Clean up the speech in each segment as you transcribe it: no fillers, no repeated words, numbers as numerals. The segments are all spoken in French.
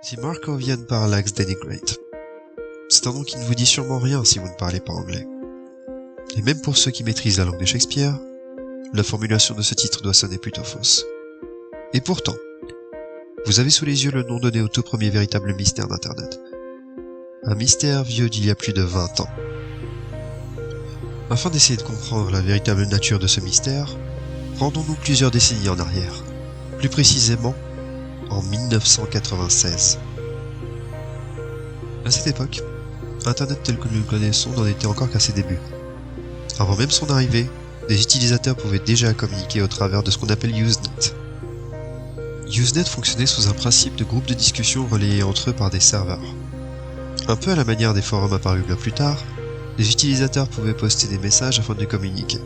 The Markovian Parallax Denigrate. C'est un nom qui ne vous dit sûrement rien si vous ne parlez pas anglais. Et même pour ceux qui maîtrisent la langue de Shakespeare, la formulation de ce titre doit sonner plutôt fausse. Et pourtant, vous avez sous les yeux le nom donné au tout premier véritable mystère d'Internet. Un mystère vieux d'il y a plus de 20 ans. Afin d'essayer de comprendre la véritable nature de ce mystère, rendons-nous plusieurs décennies en arrière. Plus précisément, en 1996. À cette époque, Internet tel que nous le connaissons n'en était encore qu'à ses débuts. Avant même son arrivée, des utilisateurs pouvaient déjà communiquer au travers de ce qu'on appelle Usenet. Usenet fonctionnait sous un principe de groupe de discussion relayés entre eux par des serveurs. Un peu à la manière des forums apparus bien plus tard, les utilisateurs pouvaient poster des messages afin de communiquer.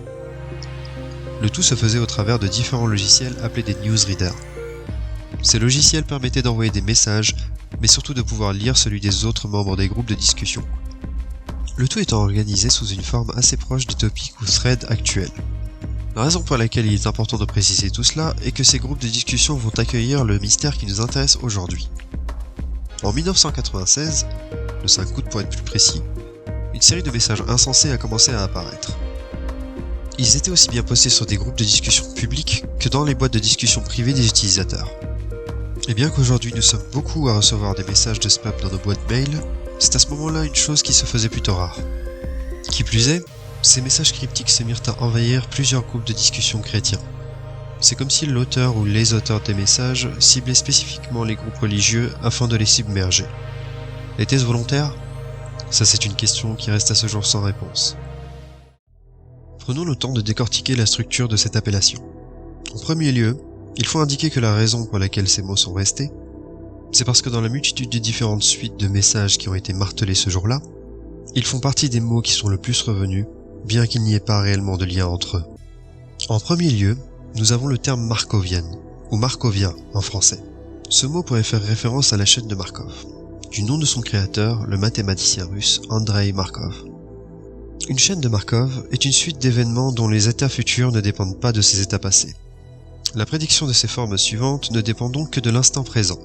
Le tout se faisait au travers de différents logiciels appelés des newsreaders. Ces logiciels permettaient d'envoyer des messages, mais surtout de pouvoir lire celui des autres membres des groupes de discussion. Le tout étant organisé sous une forme assez proche des topics ou threads actuels. La raison pour laquelle il est important de préciser tout cela est que ces groupes de discussion vont accueillir le mystère qui nous intéresse aujourd'hui. En 1996, le 5 août pour être plus précis, une série de messages insensés a commencé à apparaître. Ils étaient aussi bien postés sur des groupes de discussion publics que dans les boîtes de discussion privées des utilisateurs. Et bien qu'aujourd'hui nous sommes beaucoup à recevoir des messages de spam dans nos boîtes mail, c'est à ce moment-là une chose qui se faisait plutôt rare. Qui plus est, ces messages cryptiques se mirent à envahir plusieurs groupes de discussion chrétiens. C'est comme si l'auteur ou les auteurs des messages ciblaient spécifiquement les groupes religieux afin de les submerger. Était-ce volontaire ? Ça c'est une question qui reste à ce jour sans réponse. Prenons le temps de décortiquer la structure de cette appellation. En premier lieu, il faut indiquer que la raison pour laquelle ces mots sont restés, c'est parce que dans la multitude de différentes suites de messages qui ont été martelés ce jour-là, ils font partie des mots qui sont le plus revenus, bien qu'il n'y ait pas réellement de lien entre eux. En premier lieu, nous avons le terme Markovian, ou Markovien en français. Ce mot pourrait faire référence à la chaîne de Markov, du nom de son créateur, le mathématicien russe Andreï Markov. Une chaîne de Markov est une suite d'événements dont les états futurs ne dépendent pas de ces états passés. La prédiction de ces formes suivantes ne dépend donc que de l'instant présent.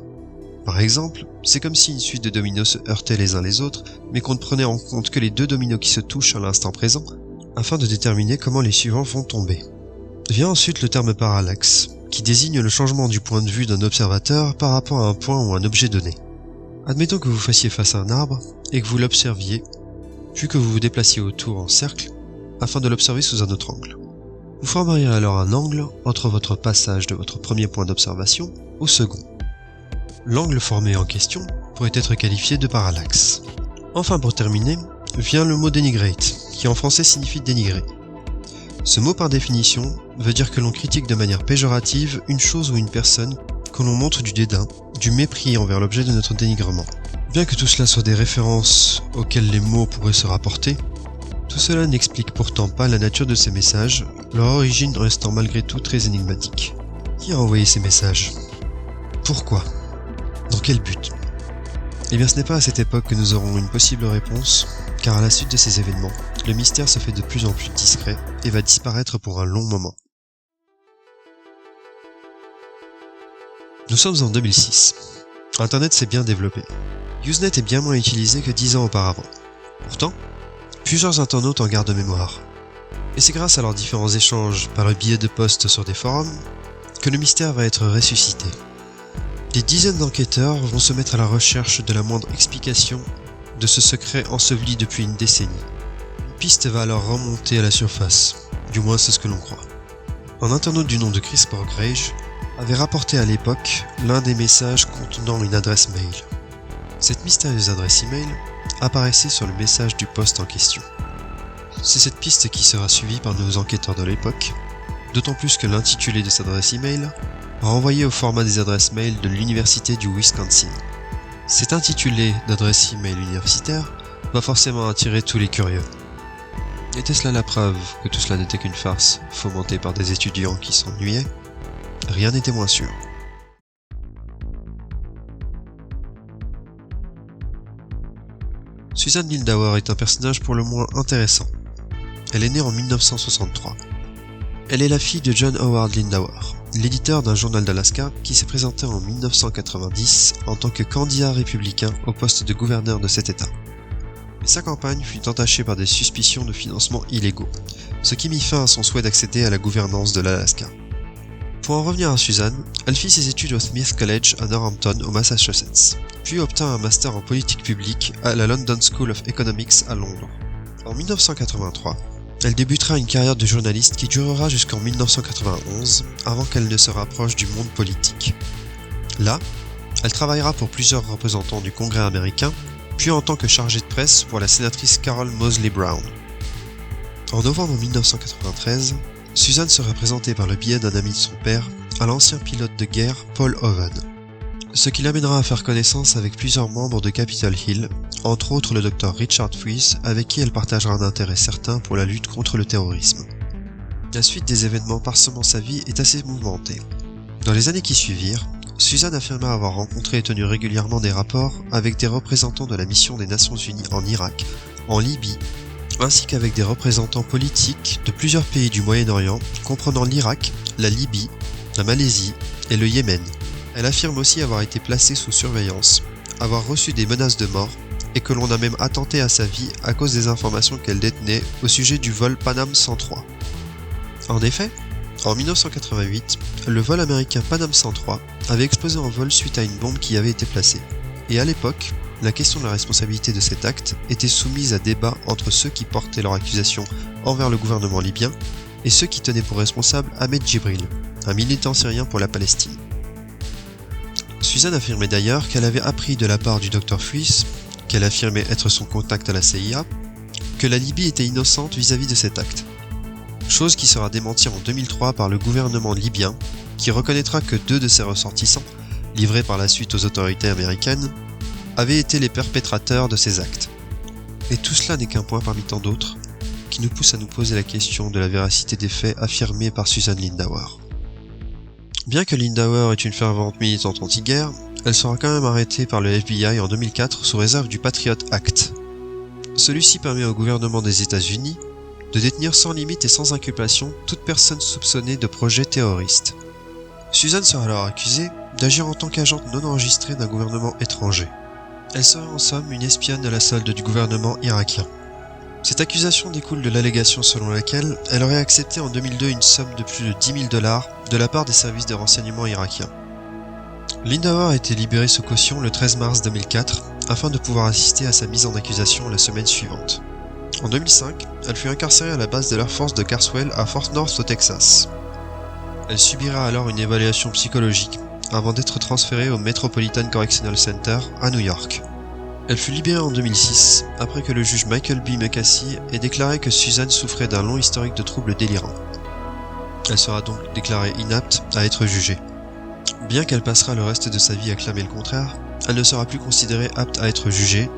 Par exemple, c'est comme si une suite de dominos se heurtaient les uns les autres, mais qu'on ne prenait en compte que les deux dominos qui se touchent à l'instant présent, afin de déterminer comment les suivants vont tomber. Vient ensuite le terme parallaxe, qui désigne le changement du point de vue d'un observateur par rapport à un point ou un objet donné. Admettons que vous fassiez face à un arbre, et que vous l'observiez, puis que vous vous déplaciez autour en cercle, afin de l'observer sous un autre angle. Vous formeriez alors un angle entre votre passage de votre premier point d'observation au second. L'angle formé en question pourrait être qualifié de parallaxe. Enfin pour terminer, vient le mot denigrate, qui en français signifie dénigrer. Ce mot par définition veut dire que l'on critique de manière péjorative une chose ou une personne, que l'on montre du dédain, du mépris envers l'objet de notre dénigrement. Bien que tout cela soit des références auxquelles les mots pourraient se rapporter, tout cela n'explique pourtant pas la nature de ces messages, leur origine restant malgré tout très énigmatique. Qui a envoyé ces messages ? Pourquoi ? Dans quel but ? Eh bien ce n'est pas à cette époque que nous aurons une possible réponse, car à la suite de ces événements, le mystère se fait de plus en plus discret et va disparaître pour un long moment. Nous sommes en 2006. Internet s'est bien développé. Usenet est bien moins utilisé que 10 ans auparavant. Pourtant, plusieurs internautes en gardent mémoire. Et c'est grâce à leurs différents échanges par le biais de posts sur des forums que le mystère va être ressuscité. Des dizaines d'enquêteurs vont se mettre à la recherche de la moindre explication de ce secret enseveli depuis une décennie. Une piste va alors remonter à la surface, du moins c'est ce que l'on croit. Un internaute du nom de Chris Borgrage avait rapporté à l'époque l'un des messages contenant une adresse mail. Cette mystérieuse adresse email apparaissait sur le message du post en question. C'est cette piste qui sera suivie par nos enquêteurs de l'époque, d'autant plus que l'intitulé de cette adresse email renvoyait au format des adresses mail de l'université du Wisconsin. Cet intitulé d'adresse email universitaire va forcément attirer tous les curieux. Était-ce là la preuve que tout cela n'était qu'une farce fomentée par des étudiants qui s'ennuyaient ? Rien n'était moins sûr. Susan Lindauer est un personnage pour le moins intéressant. Elle est née en 1963. Elle est la fille de John Howard Lindauer, l'éditeur d'un journal d'Alaska qui s'est présenté en 1990 en tant que candidat républicain au poste de gouverneur de cet état. Mais sa campagne fut entachée par des suspicions de financement illégaux, ce qui mit fin à son souhait d'accéder à la gouvernance de l'Alaska. Pour en revenir à Susan, elle fit ses études au Smith College à Northampton au Massachusetts, puis obtint un master en politique publique à la London School of Economics à Londres. En 1983, elle débutera une carrière de journaliste qui durera jusqu'en 1991 avant qu'elle ne se rapproche du monde politique. Là, elle travaillera pour plusieurs représentants du Congrès américain, puis en tant que chargée de presse pour la sénatrice Carol Moseley Brown. En novembre 1993, Susan sera présentée par le biais d'un ami de son père à l'ancien pilote de guerre Paul Owen, ce qui l'amènera à faire connaissance avec plusieurs membres de Capitol Hill, entre autres le Dr Richard Freese, avec qui elle partagera un intérêt certain pour la lutte contre le terrorisme. La suite des événements parsemant sa vie est assez mouvementée. Dans les années qui suivirent, Susan affirma avoir rencontré et tenu régulièrement des rapports avec des représentants de la mission des Nations Unies en Irak, en Libye, ainsi qu'avec des représentants politiques de plusieurs pays du Moyen-Orient, comprenant l'Irak, la Libye, la Malaisie et le Yémen. Elle affirme aussi avoir été placée sous surveillance, avoir reçu des menaces de mort et que l'on a même attenté à sa vie à cause des informations qu'elle détenait au sujet du vol Panam 103. En effet, en 1988, le vol américain Panam 103 avait explosé en vol suite à une bombe qui y avait été placée. Et à l'époque, la question de la responsabilité de cet acte était soumise à débat entre ceux qui portaient leur accusation envers le gouvernement libyen et ceux qui tenaient pour responsable Ahmed Jibril, un militant syrien pour la Palestine. Susan affirmait d'ailleurs qu'elle avait appris de la part du Dr Freese, qu'elle affirmait être son contact à la CIA, que la Libye était innocente vis-à-vis de cet acte. Chose qui sera démentie en 2003 par le gouvernement libyen, qui reconnaîtra que 2 de ses ressortissants, livrés par la suite aux autorités américaines, avaient été les perpétrateurs de ces actes. Et tout cela n'est qu'un point parmi tant d'autres, qui nous pousse à nous poser la question de la véracité des faits affirmés par Susan Lindauer. Bien que Lindauer est une fervente militante anti-guerre, elle sera quand même arrêtée par le FBI en 2004 sous réserve du Patriot Act. Celui-ci permet au gouvernement des États-Unis de détenir sans limite et sans inculpation toute personne soupçonnée de projet terroriste. Susan sera alors accusée d'agir en tant qu'agente non enregistrée d'un gouvernement étranger. Elle serait en somme une espionne de la solde du gouvernement irakien. Cette accusation découle de l'allégation selon laquelle elle aurait accepté en 2002 une somme de plus de $10 000 de la part des services de renseignement irakiens. Lindauer a été libérée sous caution le 13 mars 2004 afin de pouvoir assister à sa mise en accusation la semaine suivante. En 2005, elle fut incarcérée à la base de l'Air Force de Carswell à Fort North au Texas. Elle subira alors une évaluation psychologique avant d'être transférée au Metropolitan Correctional Center à New York. Elle fut libérée en 2006 après que le juge Michael B. McCasey ait déclaré que Susan souffrait d'un long historique de troubles délirants. Elle sera donc déclarée inapte à être jugée. Bien qu'elle passera le reste de sa vie à clamer le contraire, elle ne sera plus considérée apte à être jugée,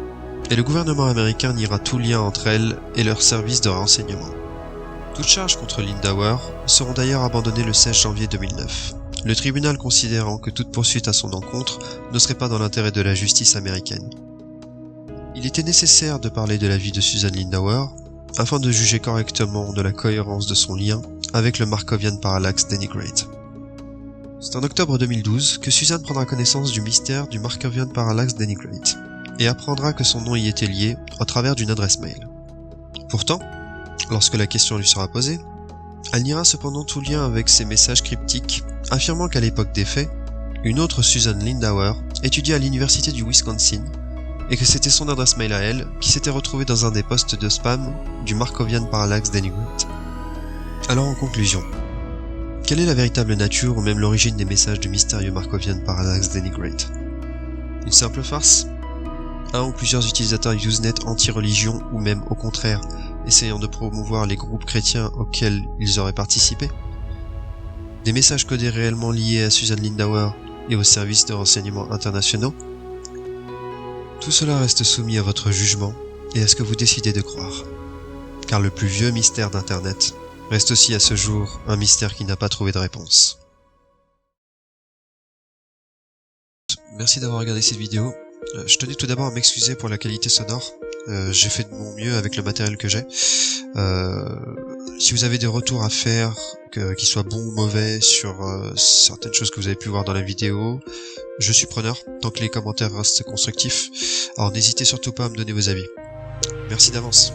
et le gouvernement américain niera tout lien entre elle et leurs services de renseignement. Toutes charges contre Lindauer seront d'ailleurs abandonnées le 16 janvier 2009, le tribunal considérant que toute poursuite à son encontre ne serait pas dans l'intérêt de la justice américaine. Il était nécessaire de parler de la vie de Susan Lindauer afin de juger correctement de la cohérence de son lien avec le Markovian Parallax Denigrate. C'est en octobre 2012 que Susan prendra connaissance du mystère du Markovian Parallax Denigrate et apprendra que son nom y était lié au travers d'une adresse mail. Pourtant, lorsque la question lui sera posée, elle niera cependant tout lien avec ces messages cryptiques, affirmant qu'à l'époque des faits, une autre Susan Lindauer étudiait à l'université du Wisconsin et que c'était son adresse mail à elle qui s'était retrouvée dans un des postes de spam du Markovian Parallax Denigrate. Alors en conclusion, quelle est la véritable nature ou même l'origine des messages du mystérieux Markovian Parallax Denigrate? Une simple farce? Un ou plusieurs utilisateurs Usenet anti-religion ou même au contraire essayant de promouvoir les groupes chrétiens auxquels ils auraient participé? Des messages codés réellement liés à Susan Lindauer et aux services de renseignement internationaux? Tout cela reste soumis à votre jugement et à ce que vous décidez de croire. Car le plus vieux mystère d'Internet reste aussi à ce jour un mystère qui n'a pas trouvé de réponse. Merci d'avoir regardé cette vidéo. Je tenais tout d'abord à m'excuser pour la qualité sonore. J'ai fait de mon mieux avec le matériel que j'ai. Si vous avez des retours à faire, qu'ils soient bons ou mauvais, sur certaines choses que vous avez pu voir dans la vidéo, je suis preneur, tant que les commentaires restent constructifs. Alors n'hésitez surtout pas à me donner vos avis. Merci d'avance.